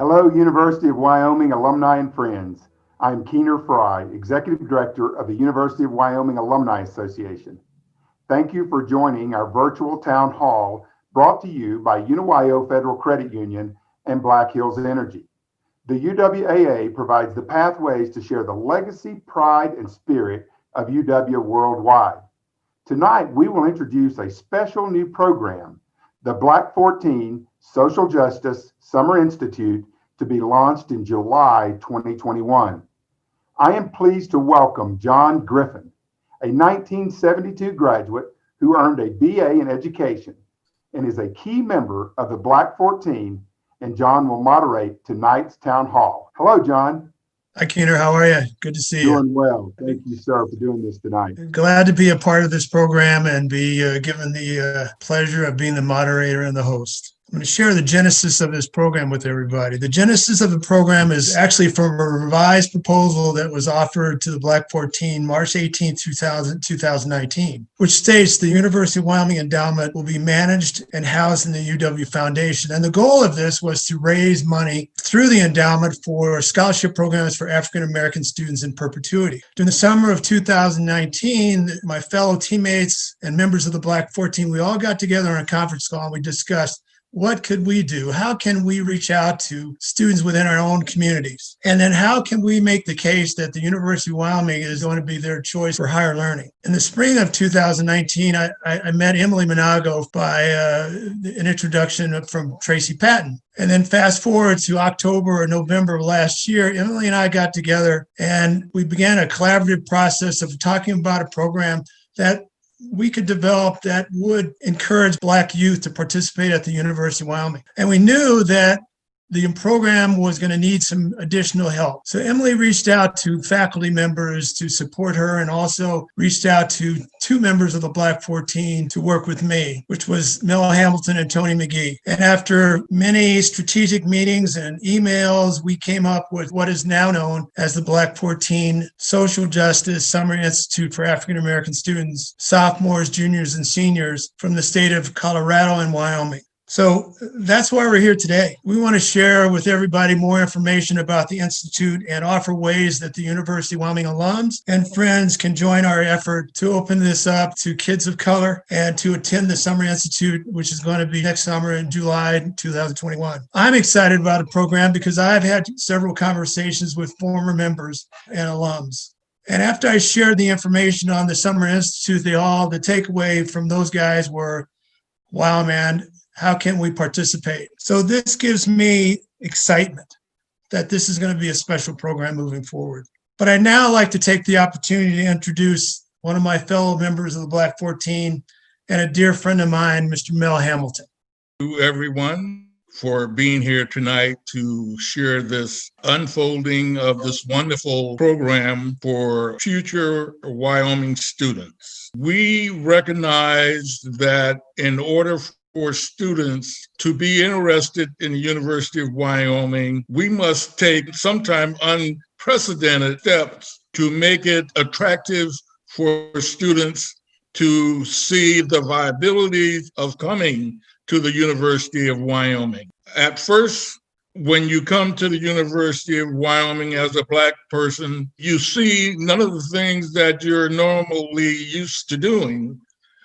Hello, University of Wyoming alumni and friends. I'm Keener Fry, Executive Director of the University of Wyoming Alumni Association. Thank you for joining our virtual town hall brought to you by UWAA Federal Credit Union and Black Hills Energy. The UWAA provides the pathways to share the legacy, pride, and spirit of UW worldwide. Tonight, we will introduce a special new program, the Black 14 Social Justice Summer Institute, to be launched in July 2021. I am pleased to welcome John Griffin, a 1972 graduate who earned a BA in education and is a key member of the Black 14, and John will moderate tonight's town hall. Hello, John. Hi, Keener. How are you? Good to see you. Doing well. Thank you, sir, for doing this tonight. Glad to be a part of this program and be given the pleasure of being the moderator and the host. I'm going to share the genesis of this program with everybody. The genesis of the program is actually from a revised proposal that was offered to the Black 14 March 18, 2019, which states the University of Wyoming Endowment will be managed and housed in the UW Foundation. And the goal of this was to raise money through the endowment for scholarship programs for African American students in perpetuity. During the summer of 2019, my fellow teammates and members of the Black 14, we all got together on a conference call and we discussed, what could we do? How can we reach out to students within our own communities? And then how can we make the case that the University of Wyoming is going to be their choice for higher learning? In the spring of 2019, I met Emily Monago by an introduction from Tracy Patton. And then fast forward to October or November of last year, Emily and I got together and we began a collaborative process of talking about a program that we could develop that would encourage Black youth to participate at the University of Wyoming. And we knew that the program was going to need some additional help. So Emily reached out to faculty members to support her and also reached out to two members of the Black 14 to work with me, which was Mel Hamilton and Tony McGee. And after many strategic meetings and emails, we came up with what is now known as the Black 14 Social Justice Summer Institute for African American students, sophomores, juniors, and seniors from the state of Colorado and Wyoming. So that's why we're here today. We want to share with everybody more information about the Institute and offer ways that the University of Wyoming alums and friends can join our effort to open this up to kids of color and to attend the Summer Institute, which is going to be next summer in July 2021. I'm excited about the program because I've had several conversations with former members and alums. And after I shared the information on the Summer Institute, the takeaway from those guys were, wow, man, how can we participate? So this gives me excitement that this is going to be a special program moving forward. But I'd now like to take the opportunity to introduce one of my fellow members of the Black 14 and a dear friend of mine, Mr. Mel Hamilton. Thank you, everyone, for being here tonight to share this unfolding of this wonderful program for future Wyoming students. We recognize that in order for students to be interested in the University of Wyoming, we must take sometimes unprecedented steps to make it attractive for students to see the viability of coming to the University of Wyoming. At first, when you come to the University of Wyoming as a Black person, you see none of the things that you're normally used to doing.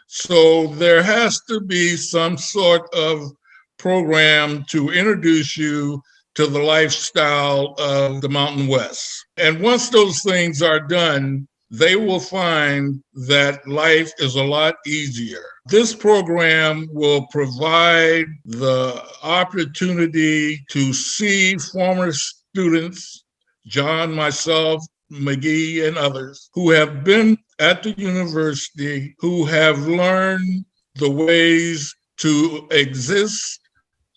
So there has to be some sort of program to introduce you to the lifestyle of the Mountain West. And once those things are done, they will find that life is a lot easier. This program will provide the opportunity to see former students, John, myself, McGee, and others, who have been at the university, who have learned the ways to exist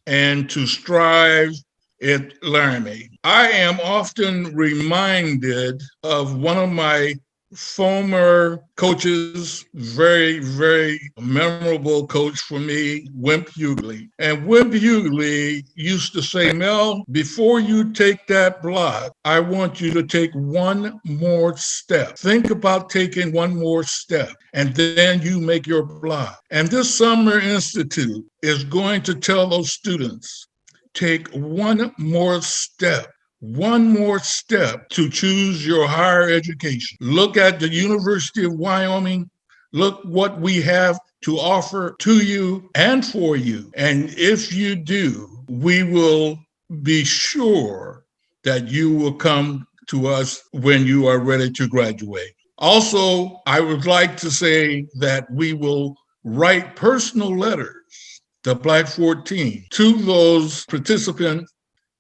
and to strive at learning. I am often reminded of one of my former coaches, very, very memorable coach for me, Wimp Hughley. And Wimp Hughley used to say, Mel, before you take that block, I want you to take one more step. Think about taking one more step, and then you make your block. And this Summer Institute is going to tell those students, take one more step to choose your higher education. Look at the University of Wyoming. Look what we have to offer to you and for you. And if you do, we will be sure that you will come to us when you are ready to graduate. Also, I would like to say that we will write personal letters, the Black 14, to those participants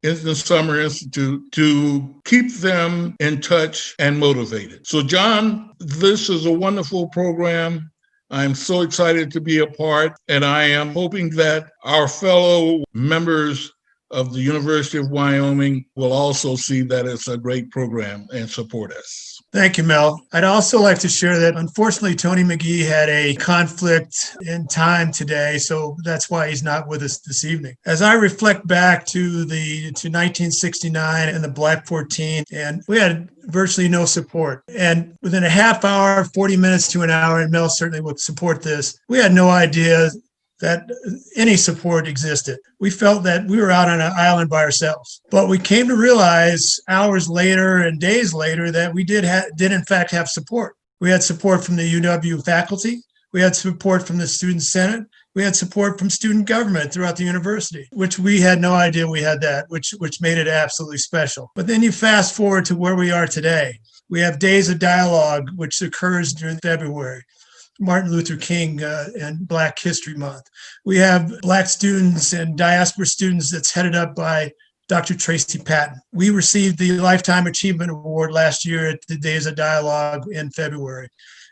in the Summer Institute to keep them in touch and motivated. So, John, this is a wonderful program. I'm so excited to be a part, and I am hoping that our fellow members of the University of Wyoming will also see that it's a great program and support us. Thank you, Mel. I'd also like to share that unfortunately, Tony McGee had a conflict in time today, so that's why he's not with us this evening. As I reflect back to 1969 and the Black 14, and we had virtually no support. And within a half hour, 40 minutes to an hour, and Mel certainly would support this, we had no idea that any support existed. We felt that we were out on an island by ourselves. But we came to realize hours later and days later that we did in fact have support. We had support from the UW faculty. We had support from the Student Senate. We had support from student government throughout the university, which we had no idea we had that, which made it absolutely special. But then you fast forward to where we are today. We have Days of Dialogue, which occurs during February. Martin Luther King and Black History Month. We have Black students and diaspora students that's headed up by Dr. Tracy Patton. We received the Lifetime Achievement Award last year at the Days of Dialogue in February.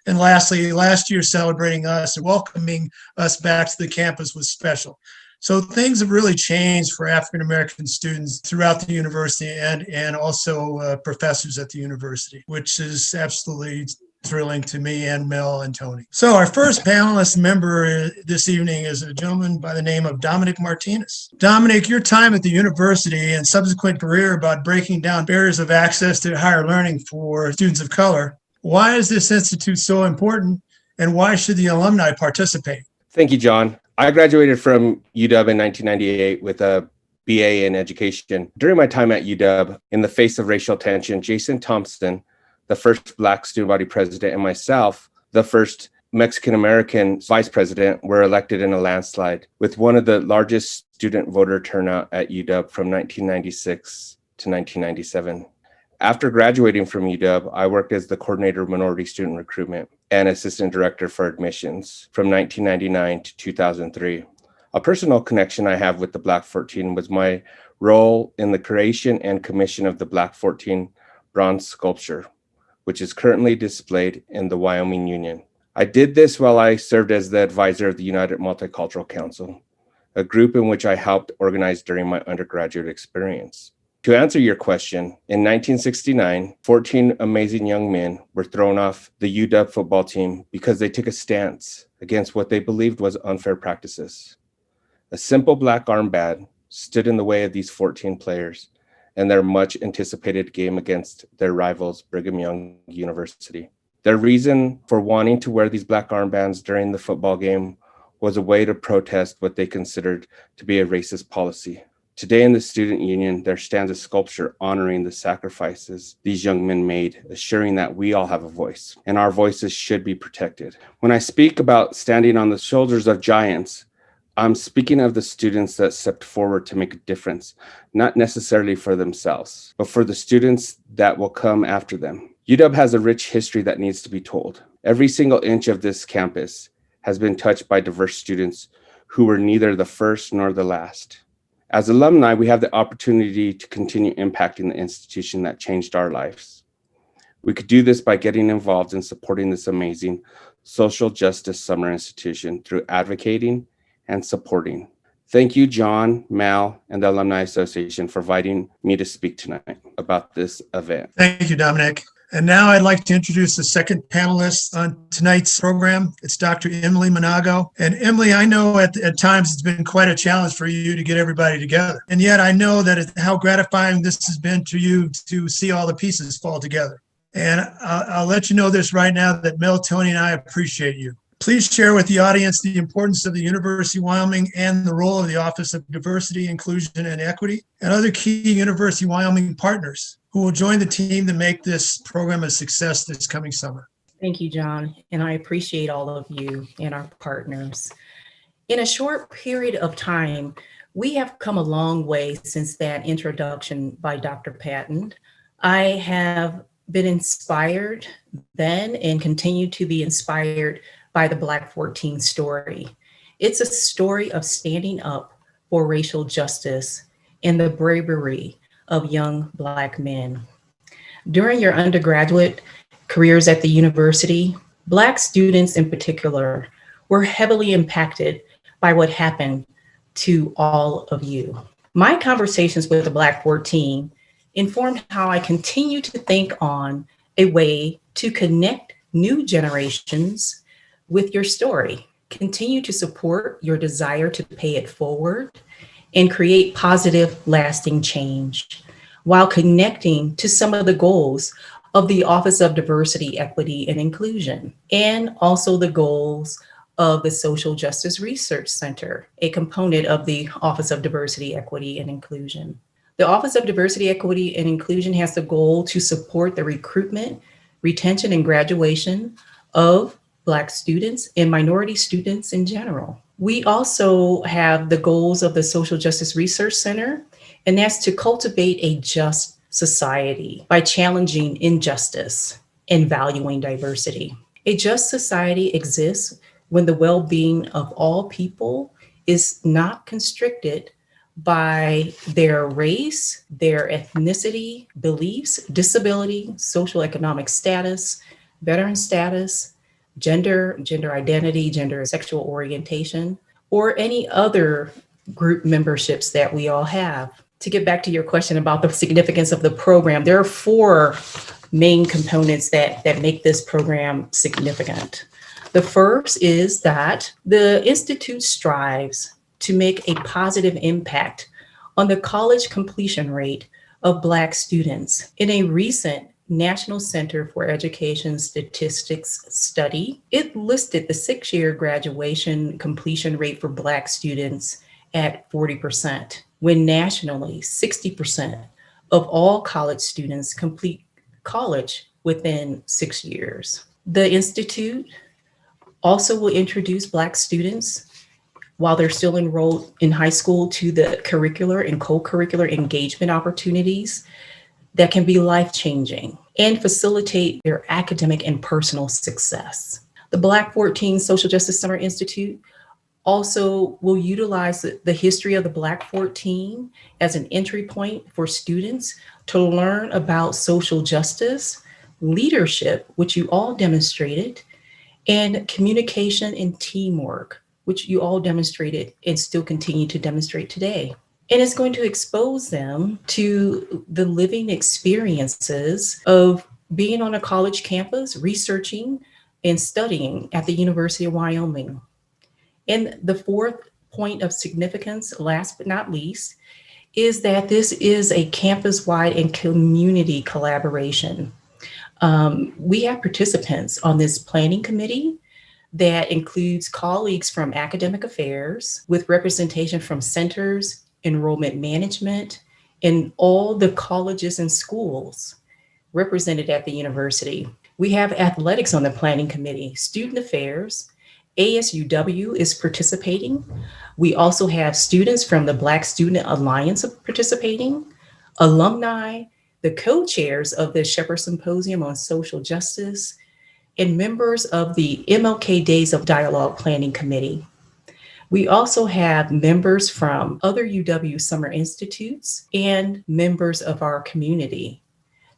And lastly, last year celebrating us and welcoming us back to the campus was special. So things have really changed for African-American students throughout the university and also professors at the university, which is absolutely thrilling to me and Mel and Tony. So our first panelist member this evening is a gentleman by the name of Dominic Martinez. Dominic, your time at the university and subsequent career about breaking down barriers of access to higher learning for students of color. Why is this institute so important, and why should the alumni participate? Thank you, John. I graduated from UW in 1998 with a BA in education. During my time at UW, in the face of racial tension, Jason Thompson, the first Black student body president, and myself, the first Mexican-American vice president, were elected in a landslide with one of the largest student voter turnout at UW from 1996 to 1997. After graduating from UW, I worked as the coordinator of minority student recruitment and assistant director for admissions from 1999 to 2003. A personal connection I have with the Black 14 was my role in the creation and commission of the Black 14 bronze sculpture, which is currently displayed in the Wyoming Union. I did this while I served as the advisor of the United Multicultural Council, a group in which I helped organize during my undergraduate experience. To answer your question, in 1969, 14 amazing young men were thrown off the UW football team because they took a stance against what they believed was unfair practices. A simple black armband stood in the way of these 14 players and their much anticipated game against their rivals, Brigham Young University. Their reason for wanting to wear these black armbands during the football game was a way to protest what they considered to be a racist policy. Today in the Student Union, there stands a sculpture honoring the sacrifices these young men made, assuring that we all have a voice, and our voices should be protected. When I speak about standing on the shoulders of giants, I'm speaking of the students that stepped forward to make a difference, not necessarily for themselves, but for the students that will come after them. UW has a rich history that needs to be told. Every single inch of this campus has been touched by diverse students who were neither the first nor the last. As alumni, we have the opportunity to continue impacting the institution that changed our lives. We could do this by getting involved in supporting this amazing social justice summer institution through advocating and supporting. Thank you, John, Mel, and the Alumni Association for inviting me to speak tonight about this event. Thank you, Dominic. And now I'd like to introduce the second panelist on tonight's program. It's Dr. Emily Monago. And Emily, I know at times it's been quite a challenge for you to get everybody together. And yet I know that how gratifying this has been to you to see all the pieces fall together. And I'll let you know this right now that Mel, Tony, and I appreciate you. Please share with the audience the importance of the University of Wyoming and the role of the Office of Diversity, Inclusion, and Equity, and other key University of Wyoming partners who will join the team to make this program a success this coming summer. Thank you, John, and I appreciate all of you and our partners. In a short period of time, we have come a long way since that introduction by Dr. Patton. I have been inspired then and continue to be inspired by the Black 14 story. It's a story of standing up for racial justice and the bravery of young Black men. During your undergraduate careers at the university, Black students in particular were heavily impacted by what happened to all of you. My conversations with the Black 14 informed how I continue to think on a way to connect new generations with your story, continue to support your desire to pay it forward, and create positive, lasting change, while connecting to some of the goals of the Office of Diversity, Equity, and Inclusion, and also the goals of the Social Justice Research Center, a component of the Office of Diversity, Equity, and Inclusion. The Office of Diversity, Equity, and Inclusion has the goal to support the recruitment, retention, and graduation of Black students and minority students in general. We also have the goals of the Social Justice Research Center, and that's to cultivate a just society by challenging injustice and valuing diversity. A just society exists when the well-being of all people is not constricted by their race, their ethnicity, beliefs, disability, social economic status, veteran status, gender identity, gender sexual orientation, or any other group memberships that we all have. To get back to your question about the significance of the program, there are 4 main components that make this program significant. The first is that the Institute strives to make a positive impact on the college completion rate of Black students. In a recent National Center for Education Statistics study, it listed the 6-year graduation completion rate for Black students at 40%, when nationally 60% of all college students complete college within 6 years. The Institute also will introduce Black students while they're still enrolled in high school to the curricular and co-curricular engagement opportunities that can be life-changing and facilitate their academic and personal success. The Black 14 Social Justice Summer Institute also will utilize the history of the Black 14 as an entry point for students to learn about social justice, leadership, which you all demonstrated, and communication and teamwork, which you all demonstrated and still continue to demonstrate today. And it's going to expose them to the living experiences of being on a college campus, researching and studying at the University of Wyoming. And the 4th point of significance, last but not least, is that this is a campus-wide and community collaboration. We have participants on this planning committee that includes colleagues from academic affairs with representation from centers, enrollment management, and all the colleges and schools represented at the university. We have athletics on the planning committee, student affairs, ASUW is participating. We also have students from the Black Student Alliance participating, alumni, the co-chairs of the Shepherd Symposium on Social Justice, and members of the MLK Days of Dialogue Planning Committee. We also have members from other UW Summer Institutes and members of our community.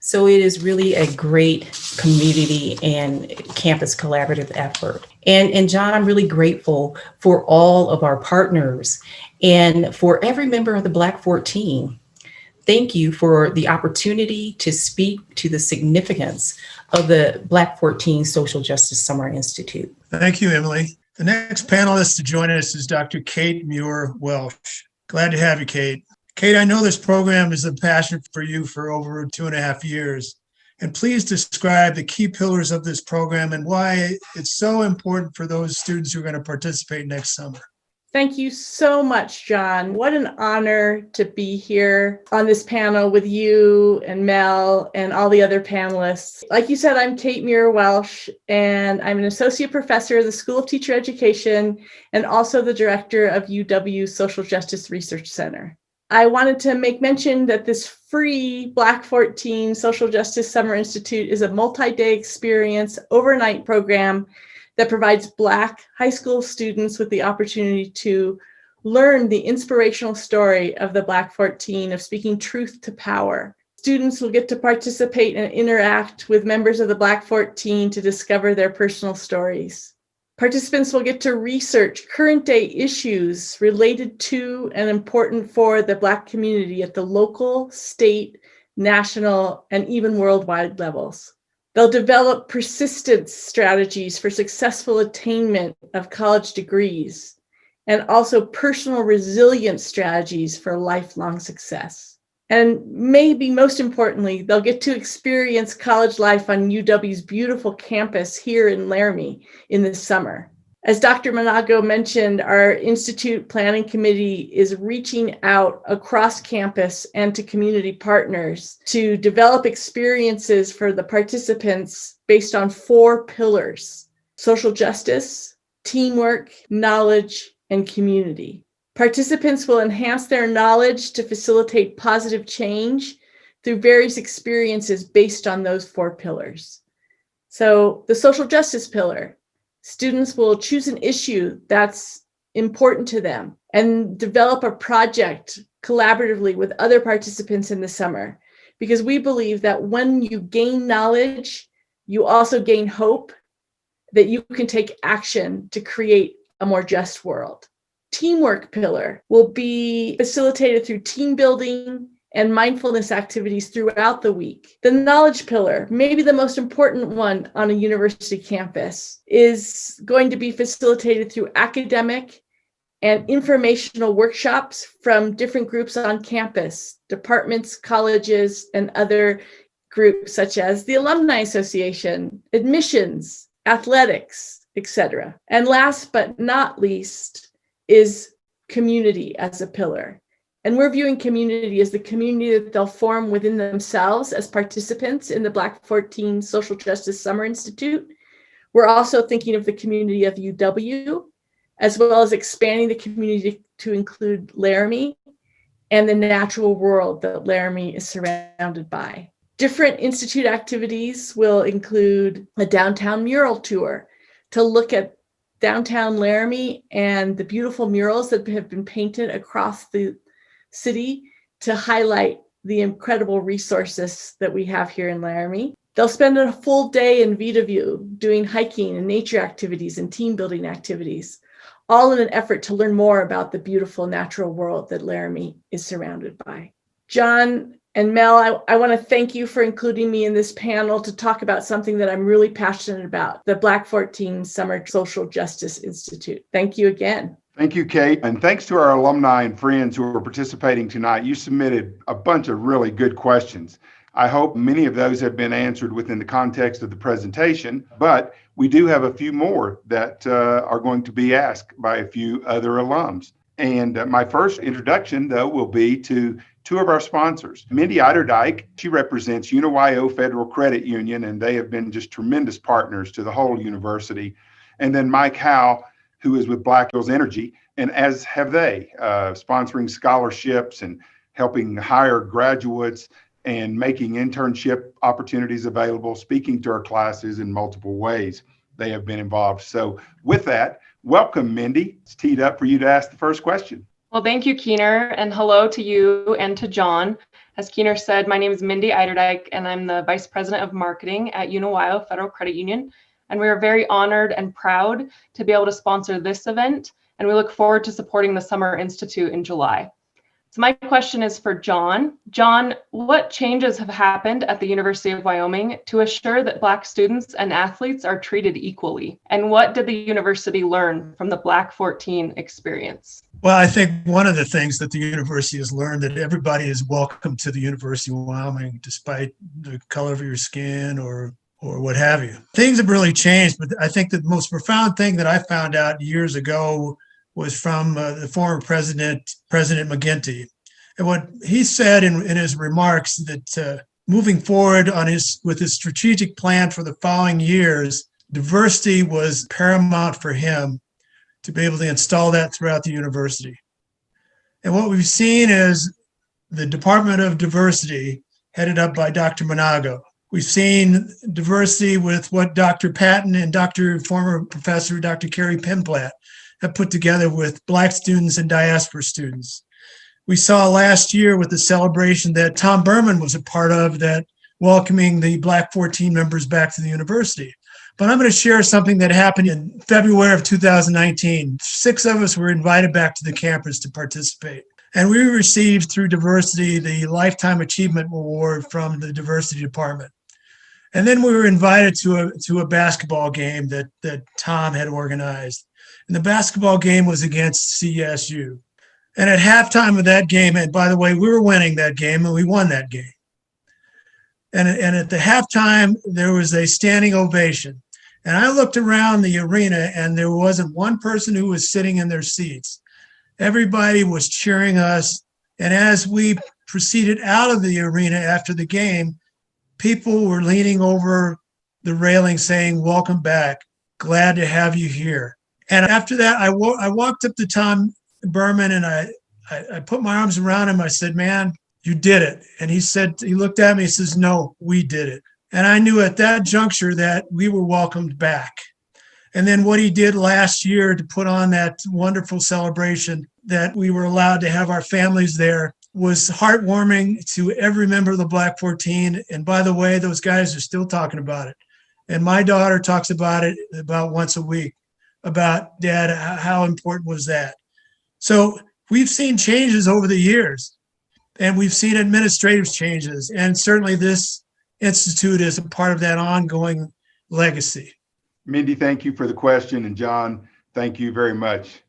So it is really a great community and campus collaborative effort. And John, I'm really grateful for all of our partners and for every member of the Black 14. Thank you for the opportunity to speak to the significance of the Black 14 Social Justice Summer Institute. Thank you, Emily. The next panelist to join us is Dr. Kate Muir Welsh. Glad to have you, Kate. Kate, I know this program is a passion for you for over 2.5 years, And please describe the key pillars of this program and why it's so important for those students who are going to participate next summer. Thank you so much, John. What an honor to be here on this panel with you and Mel and all the other panelists. Like you said, I'm Kate Muir Welsh, and I'm an associate professor of the School of Teacher Education and also the director of UW's Social Justice Research Center. I wanted to make mention that this free Black 14 Social Justice Summer Institute is a multi-day experience, overnight program that provides Black high school students with the opportunity to learn the inspirational story of the Black 14 of speaking truth to power. Students will get to participate and interact with members of the Black 14 to discover their personal stories. Participants will get to research current day issues related to and important for the Black community at the local, state, national, and even worldwide levels. They'll develop persistence strategies for successful attainment of college degrees, and also personal resilience strategies for lifelong success. And maybe most importantly, they'll get to experience college life on UW's beautiful campus here in Laramie in the summer. As Dr. Monago mentioned, our Institute Planning Committee is reaching out across campus and to community partners to develop experiences for the participants based on 4 pillars: social justice, teamwork, knowledge, and community. Participants will enhance their knowledge to facilitate positive change through various experiences based on those 4 pillars. So the social justice pillar, students will choose an issue that's important to them and develop a project collaboratively with other participants in the summer, because we believe that when you gain knowledge, you also gain hope that you can take action to create a more just world. Teamwork pillar will be facilitated through team building and mindfulness activities throughout the week. The knowledge pillar, maybe the most important one on a university campus, is going to be facilitated through academic and informational workshops from different groups on campus, departments, colleges, and other groups such as the Alumni Association, admissions, athletics, etc. And last but not least is community as a pillar. And we're viewing community as the community that they'll form within themselves as participants in the Black 14 Social Justice Summer Institute. We're also thinking of the community of UW, as well as expanding the community to include Laramie and the natural world that Laramie is surrounded by. Different institute activities will include a downtown mural tour to look at downtown Laramie and the beautiful murals that have been painted across the city to highlight the incredible resources that we have here in Laramie. They'll spend a full day in Vitaview doing hiking and nature activities and team building activities, all in an effort to learn more about the beautiful natural world that Laramie is surrounded by. John and Mel, I want to thank you for including me in this panel to talk about something that I'm really passionate about, the Black 14 Summer Social Justice Institute. Thank you again. Thank you, Kate. And thanks to our alumni and friends who are participating tonight. You submitted a bunch of really good questions. I hope many of those have been answered within the context of the presentation, but we do have a few more that are going to be asked by a few other alums. And my first introduction, though, will be to 2 of our sponsors. Mindy Eiderdike, she represents UWAA Federal Credit Union, and they have been just tremendous partners to the whole university. And then Mike Howe, who is with Black Hills Energy, and as have they, sponsoring scholarships and helping hire graduates and making internship opportunities available, speaking to our classes in multiple ways. They have been involved. So with that, welcome, Mindy. It's teed up for you to ask the first question. Well, thank you, Keener, and hello to you and to John. As Keener said, my name is Mindy Eiderdike, and I'm the Vice President of Marketing at UWAA Federal Credit Union. And we are very honored and proud to be able to sponsor this event, and we look forward to supporting the Summer Institute in July. So my question is for John. John, what changes have happened at the University of Wyoming to assure that Black students and athletes are treated equally? And what did the university learn from the Black 14 experience? Well, I think one of the things that the university has learned that everybody is welcome to the University of Wyoming, despite the color of your skin or what have you. Things have really changed, but I think the most profound thing that I found out years ago was from the former President McGinty. And what he said in his remarks that moving forward with his strategic plan for the following years, diversity was paramount for him to be able to install that throughout the university. And what we've seen is the Department of Diversity, headed up by Dr. Monago. We've seen diversity with what Dr. Patton and former professor Dr. Carrie Pimplatt have put together with Black students and diaspora students. We saw last year with the celebration that Tom Berman was a part of, that welcoming the Black 14 members back to the university. But I'm going to share something that happened in February of 2019. 6 of us were invited back to the campus to participate. And we received, through diversity, the Lifetime Achievement Award from the diversity department. And then we were invited to a basketball game that Tom had organized. And the basketball game was against CSU. And at halftime of that game, and by the way, we were winning that game and we won that game. And at the halftime, there was a standing ovation. And I looked around the arena and there wasn't one person who was sitting in their seats. Everybody was cheering us. And as we proceeded out of the arena after the game, people were leaning over the railing saying, "Welcome back. Glad to have you here." And after that, I walked up to Tom Berman and I put my arms around him. I said, "Man, you did it." And he looked at me, he says, "No, we did it." And I knew at that juncture that we were welcomed back. And then what he did last year to put on that wonderful celebration that we were allowed to have our families there was heartwarming to every member of the Black 14. And by the way, those guys are still talking about it. And my daughter talks about it about once a week, about, "Dad, how important was that?" So we've seen changes over the years, and we've seen administrative changes. And certainly this institute is a part of that ongoing legacy. Mindy, thank you for the question. And John, thank you very much.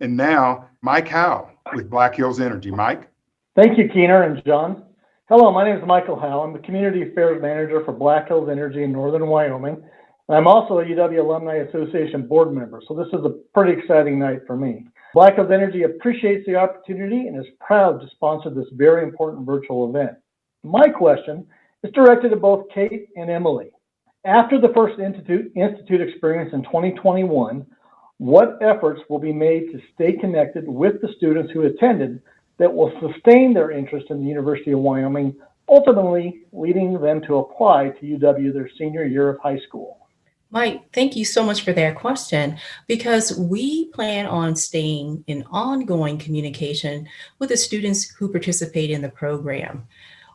And now, Mike Howe with Black Hills Energy. Mike? Thank you, Keener and John. Hello, my name is Michael Howe. I'm the Community Affairs Manager for Black Hills Energy in Northern Wyoming. And I'm also a UW Alumni Association board member, so this is a pretty exciting night for me. Black Hills Energy appreciates the opportunity and is proud to sponsor this very important virtual event. My question is directed to both Kate and Emily. After the first institute experience in 2021, what efforts will be made to stay connected with the students who attended that will sustain their interest in the University of Wyoming, ultimately leading them to apply to UW their senior year of high school? Mike, thank you so much for that question, because we plan on staying in ongoing communication with the students who participate in the program.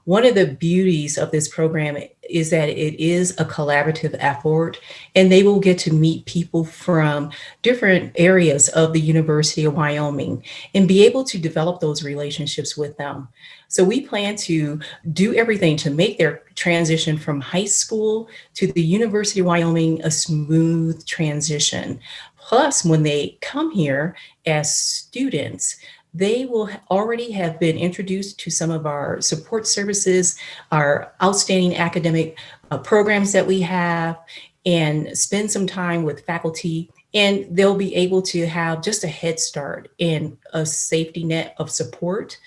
One of the beauties of this program is that it is a collaborative effort, and they will get to meet people from different areas of the University of Wyoming and be able to develop those relationships with them. So we plan to do everything to make their transition from high school to the University of Wyoming a smooth transition. Plus, when they come here as students, they will already have been introduced to some of our support services, our outstanding academic programs that we have, and spend some time with faculty. And they'll be able to have just a head start and a safety net of support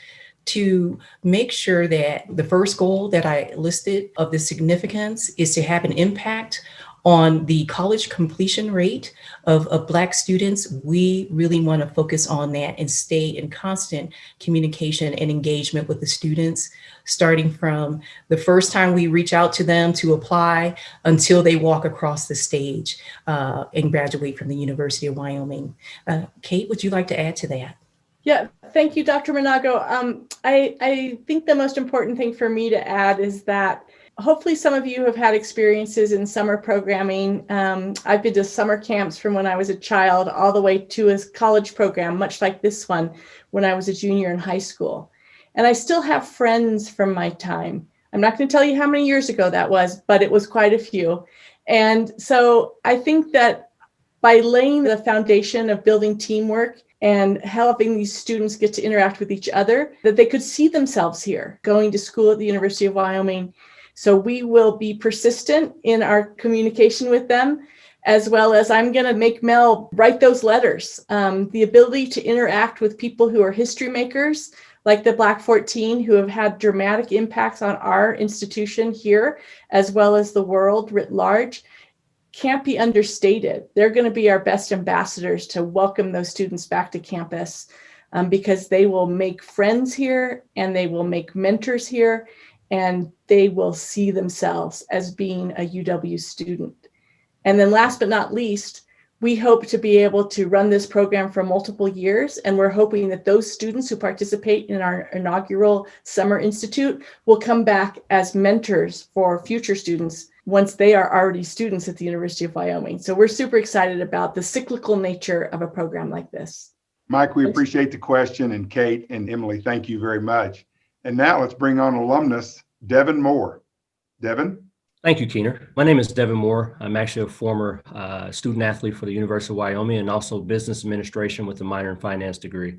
to make sure that the first goal that I listed of the significance is to have an impact on the college completion rate of Black students. We really want to focus on that and stay in constant communication and engagement with the students, starting from the first time we reach out to them to apply until they walk across the stage and graduate from the University of Wyoming. Kate, would you like to add to that? Yeah, thank you, Dr. Monago. I think the most important thing for me to add is that hopefully some of you have had experiences in summer programming. I've been to summer camps from when I was a child all the way to a college program, much like this one, when I was a junior in high school. And I still have friends from my time. I'm not going to tell you how many years ago that was, but it was quite a few. And so I think that by laying the foundation of building teamwork and helping these students get to interact with each other, that they could see themselves here going to school at the University of Wyoming. So we will be persistent in our communication with them, as well as I'm going to make Mel write those letters. The ability to interact with people who are history makers, like the Black 14, who have had dramatic impacts on our institution here, as well as the world writ large, can't be understated. They're going to be our best ambassadors to welcome those students back to campus, because they will make friends here and they will make mentors here, and they will see themselves as being a UW student. And then last but not least, we hope to be able to run this program for multiple years. And we're hoping that those students who participate in our inaugural Summer Institute will come back as mentors for future students once they are already students at the University of Wyoming. So we're super excited about the cyclical nature of a program like this. Mike, we appreciate the question, and Kate and Emily, thank you very much. And now let's bring on alumnus Devin Moore. Devin? Thank you, Keener. My name is Devin Moore. I'm actually a former student athlete for the University of Wyoming and also business administration with a minor in finance degree.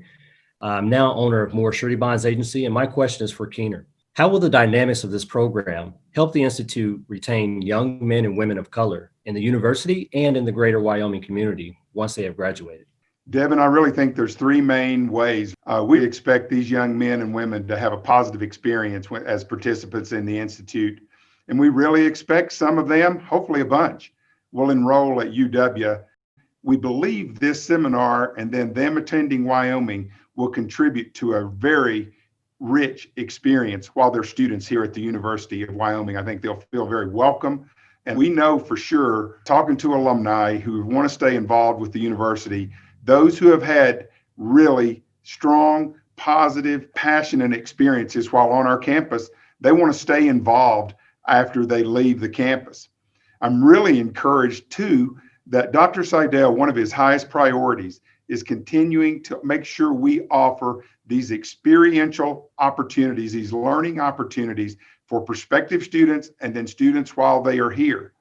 I'm now owner of Moore Surety Bonds Agency, and my question is for Keener. How will the dynamics of this program help the Institute retain young men and women of color in the university and in the greater Wyoming community once they have graduated? Devin, I really think there's three main ways. We expect these young men and women to have a positive experience as participants in the Institute. And we really expect some of them, hopefully a bunch, will enroll at UW. We believe this seminar and then them attending Wyoming will contribute to a very rich experience while they're students here at the University of Wyoming. I think they'll feel very welcome. And we know for sure, talking to alumni who want to stay involved with the university, those who have had really strong, positive, passionate experiences while on our campus, they want to stay involved after they leave the campus. I'm really encouraged too that Dr. Seidel, one of his highest priorities is continuing to make sure we offer these experiential opportunities, these learning opportunities for prospective students and then students while they are here.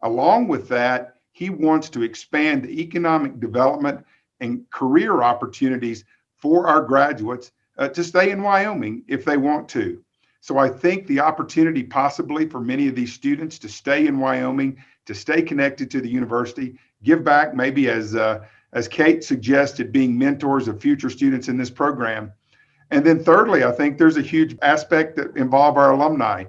Along with that, he wants to expand the economic development and career opportunities for our graduates to stay in Wyoming if they want to. So I think the opportunity possibly for many of these students to stay in Wyoming, to stay connected to the university, give back maybe as Kate suggested, being mentors of future students in this program. And then thirdly, I think there's a huge aspect that involve our alumni.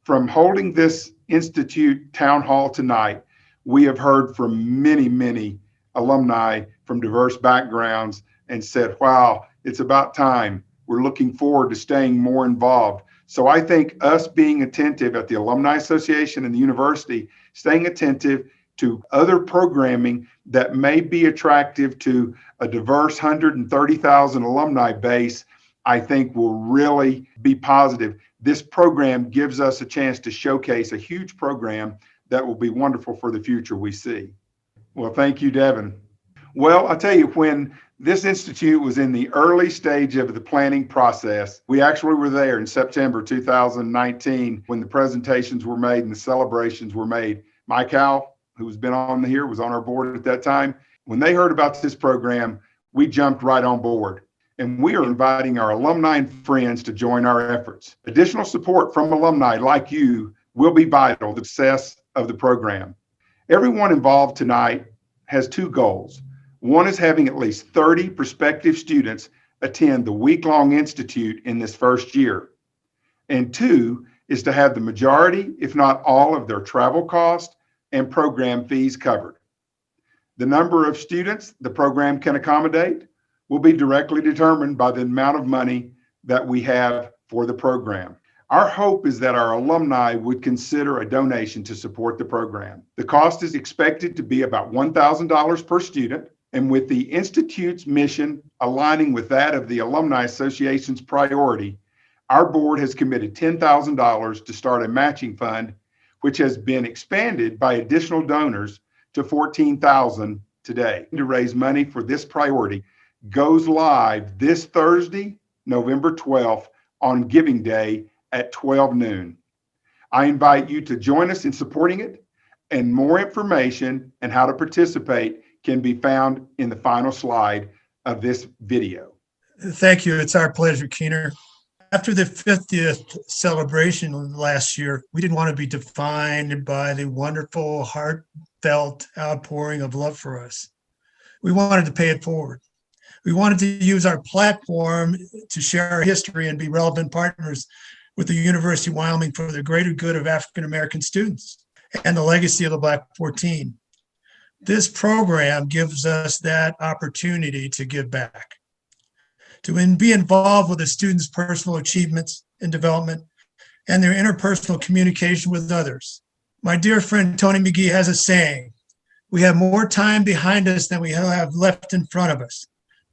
From holding this Institute town hall tonight, we have heard from many, many alumni from diverse backgrounds and said, wow, it's about time. We're looking forward to staying more involved. So I think us being attentive at the Alumni Association and the university, staying attentive to other programming that may be attractive to a diverse 130,000 alumni base, I think will really be positive. This program gives us a chance to showcase a huge program that will be wonderful for the future we see. Well, thank you, Devin. Well, I'll tell you, when this institute was in the early stage of the planning process, we actually were there in September 2019 when the presentations were made and the celebrations were made. Mike Howe, who's been on here, was on our board at that time. When they heard about this program, we jumped right on board. And we are inviting our alumni and friends to join our efforts. Additional support from alumni like you will be vital to the success of the program. Everyone involved tonight has two goals. One is having at least 30 prospective students attend the week-long institute in this first year. And two is to have the majority, if not all, of their travel costs and program fees covered. The number of students the program can accommodate will be directly determined by the amount of money that we have for the program. Our hope is that our alumni would consider a donation to support the program. The cost is expected to be about $1,000 per student, and with the Institute's mission aligning with that of the Alumni Association's priority, our board has committed $10,000 to start a matching fund, which has been expanded by additional donors to $14,000 today. To raise money for this priority goes live this Thursday, November 12th on Giving Day at 12 noon. I invite you to join us in supporting it, and more information and how to participate can be found in the final slide of this video. Thank you. It's our pleasure, Keener. After the 50th celebration last year, we didn't want to be defined by the wonderful, heartfelt outpouring of love for us. We wanted to pay it forward. We wanted to use our platform to share our history and be relevant partners with the University of Wyoming for the greater good of African American students and the legacy of the Black 14. This program gives us that opportunity to give back, to be involved with the students' personal achievements and development and their interpersonal communication with others. My dear friend Tony McGee has a saying, "We have more time behind us than we have left in front of us."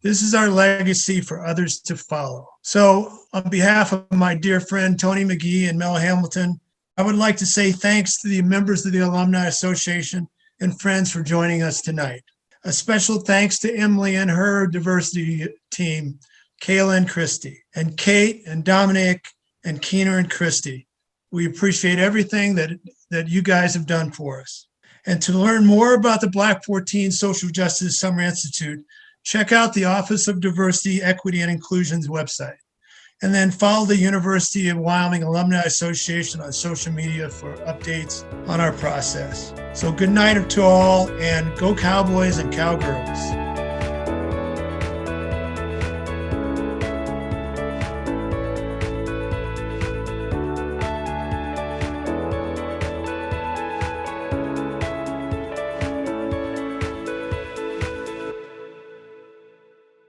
This is our legacy for others to follow. So on behalf of my dear friend Tony McGee and Mel Hamilton, I would like to say thanks to the members of the Alumni Association and friends for joining us tonight. A special thanks to Emily and her diversity team, Kayla and Christy, and Kate and Dominic and Keener and Christy. We appreciate everything that you guys have done for us. And to learn more about the Black 14 Social Justice Summer Institute, check out the Office of Diversity, Equity, and Inclusion's website. And then follow the University of Wyoming Alumni Association on social media for updates on our process. So good night to all, and go Cowboys and Cowgirls.